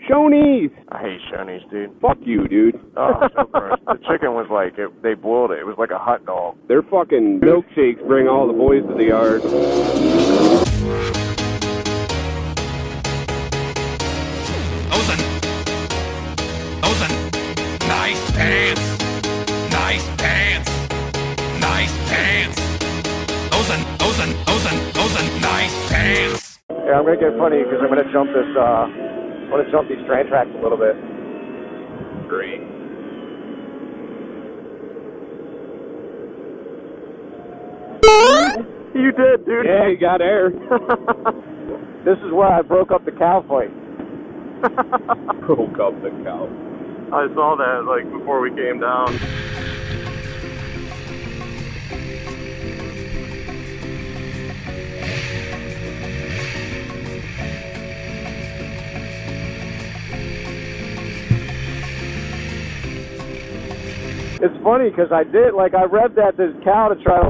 Shoney's. I hate Shoney's, dude. Fuck you, dude. Oh, so gross. The chicken was like, they boiled it. It was like a hot dog. Their fucking milkshakes bring all the boys to the yard. Nice pants. Nice pants. Nice pants. Those are nice pants. Yeah, I'm gonna get funny because I'm gonna jump this. I'm gonna jump these train tracks a little bit. Great. You did, dude. Yeah, you got air. This is where I broke up the cow fight. Broke up the cow. I saw that like before we came down. It's funny because I revved at this cow to try to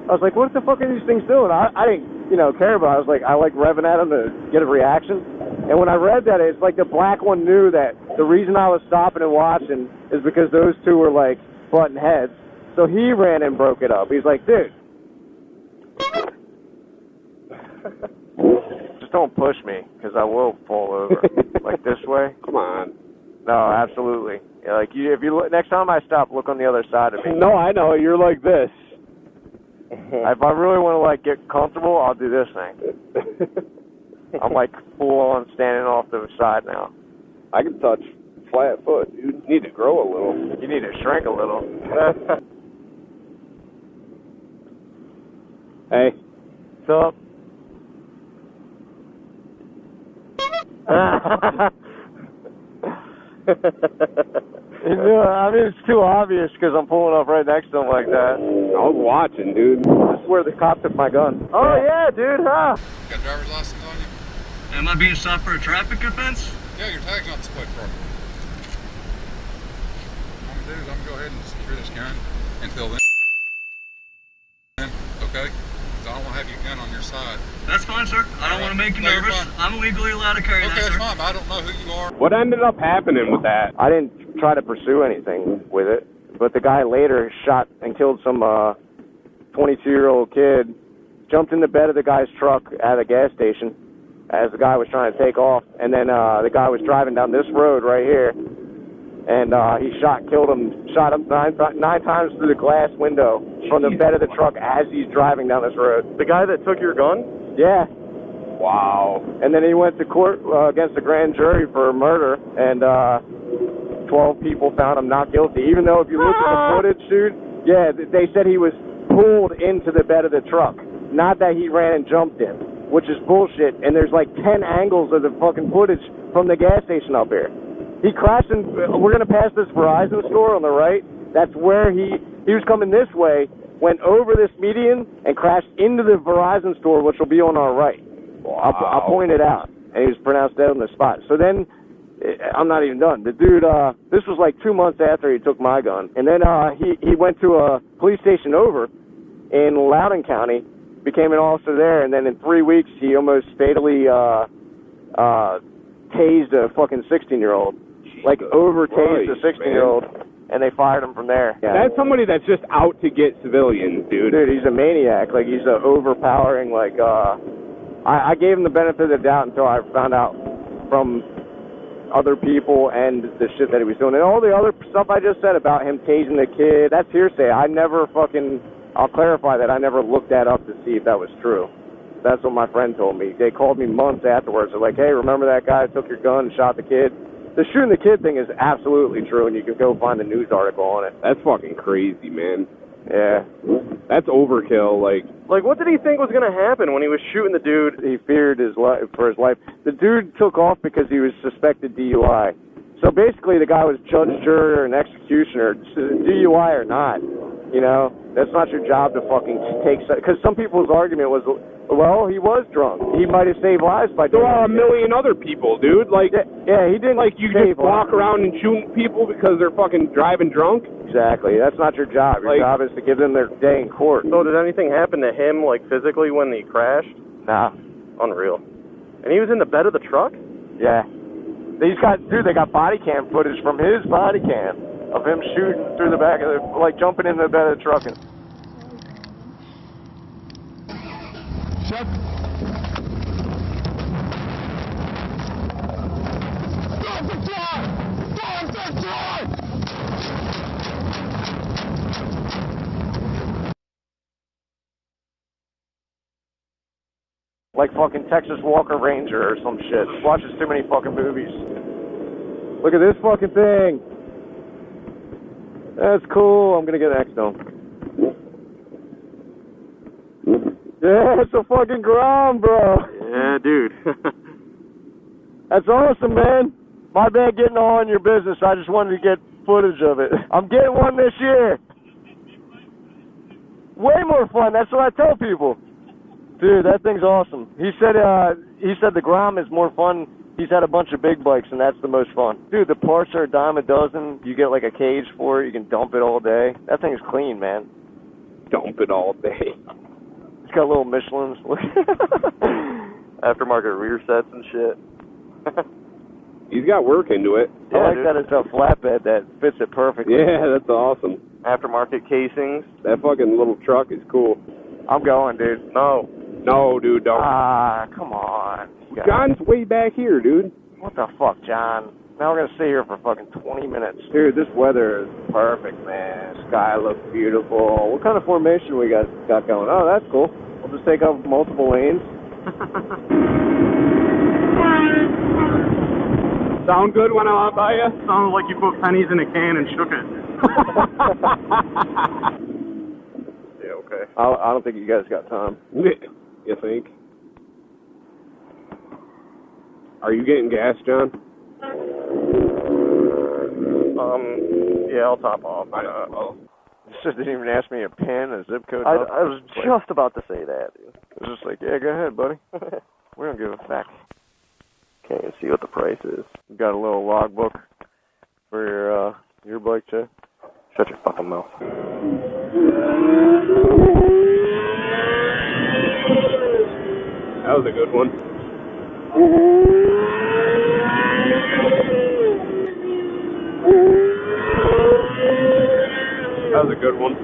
I was like, what the fuck are these things doing? I didn't, care about it. I was like, I like revving at them to get a reaction. And when I revved at it, it's like the black one knew that the reason I was stopping and watching is because those two were like butting heads. So he ran and broke it up. He's like, dude. Just don't push me because I will fall over. Like this way. Come on. No, absolutely. Yeah, like if you look, next time I stop, look on the other side of me. No, I know. You're like this. If I really want to get comfortable, I'll do this thing. I'm full on standing off to the side now. I can touch flat foot. You need to grow a little. You need to shrink a little. Hey. What's up? I mean, it's too obvious because I'm pulling up right next to him like that. I was watching, dude. This is where the cop took my gun. Oh, yeah, dude, huh? Got a driver's license on you? Am I being stopped for a traffic offense? Yeah, your tag's not displayed properly. What I'm gonna do is I'm gonna go ahead and secure this gun until then. Okay? Because I don't want to have your gun on your side. That's fine, sir. I don't want to make you nervous. I'm legally allowed to carry that, Okay, sir. that's fine, but I don't know who you are. What ended up happening with that? I didn't try to pursue anything with it, but the guy later shot and killed some 22-year-old kid, jumped in the bed of the guy's truck at a gas station as the guy was trying to take off, and then the guy was driving down this road right here, and he shot him nine times through the glass window from the bed of the truck as he's driving down this road. The guy that took your gun? Yeah. Wow. And then he went to court against the grand jury for murder, and 12 people found him not guilty. Even though if you look at the footage, dude, yeah, they said he was pulled into the bed of the truck, not that he ran and jumped in, which is bullshit. And there's 10 angles of the fucking footage from the gas station up here. He crashed in, we're going to pass this Verizon store on the right. That's where he was coming this way, went over this median, and crashed into the Verizon store, which will be on our right. Wow. I'll point it out. And he was pronounced dead on the spot. So then, I'm not even done. The dude, this was 2 months after he took my gun. And then he went to a police station over in Loudoun County, became an officer there, and then in 3 weeks he almost fatally tased a fucking 16-year-old. Over-tased a 16-year-old, and they fired him from there. Yeah. That's somebody that's just out to get civilians, dude. Dude, he's a maniac. He's a overpowering, I gave him the benefit of the doubt until I found out from other people and the shit that he was doing. And all the other stuff I just said about him tasing the kid, that's hearsay. I'll clarify that I never looked that up to see if that was true. That's what my friend told me. They called me months afterwards. They're like, hey, remember that guy who took your gun and shot the kid? The shooting the kid thing is absolutely true, and you can go find a news article on it. That's fucking crazy, man. Yeah. That's overkill, what did he think was going to happen when he was shooting the dude? He feared for his life. The dude took off because he was suspected DUI. So basically the guy was judge, juror, and executioner, DUI or not. That's not your job to fucking take... Because some people's argument was, well, he was drunk. He might have saved lives by doing it. There are a million other people, dude. Yeah, he didn't you just walk around and shoot people because they're fucking driving drunk? Exactly. That's not your job. Your job is to give them their day in court. So did anything happen to him, physically when he crashed? Nah. Unreal. And he was in the bed of the truck? Yeah. They got body cam footage from his body cam of him shooting through the back of the, like jumping in the bed of the truck and. Shut. Like fucking Texas Walker Ranger or some shit. Watches too many fucking movies. Look at this fucking thing. That's cool. I'm gonna get an X-Dome. Yeah, it's a fucking Grom, bro. Yeah, dude. That's awesome, man. My bad getting all in your business. I just wanted to get footage of it. I'm getting one this year. Way more fun. That's what I tell people. Dude, that thing's awesome. He said the Grom is more fun. He's had a bunch of big bikes, and that's the most fun. Dude, the parts are a dime a dozen. You get like a cage for it. You can dump it all day. That thing's clean, man. Dump it all day. It's got little Michelins. Aftermarket rear sets and shit. He's got work into it. I like that it's a flatbed that fits it perfectly. Yeah, that's awesome. Aftermarket casings. That fucking little truck is cool. I'm going, dude. No. No, dude, don't. Come on. John's way back here, dude. What the fuck, John? Now we're gonna stay here for fucking 20 minutes. Dude, this weather is perfect, man. Sky looks beautiful. What kind of formation we got going? Oh, that's cool. We'll just take up multiple lanes. Sound good when I'm out by you? Sounded like you put pennies in a can and shook it. Yeah, okay. I don't think you guys got time. You think? Are you getting gas, John? Yeah, I'll top off. You just didn't even ask me a pin, a zip code. I was just about to say that, dude. It was just like, yeah, go ahead, buddy. We don't give a fuck. Can't even see what the price is. You got a little logbook for your bike, Jay? Shut your fucking mouth. That was a good one. That was a good one.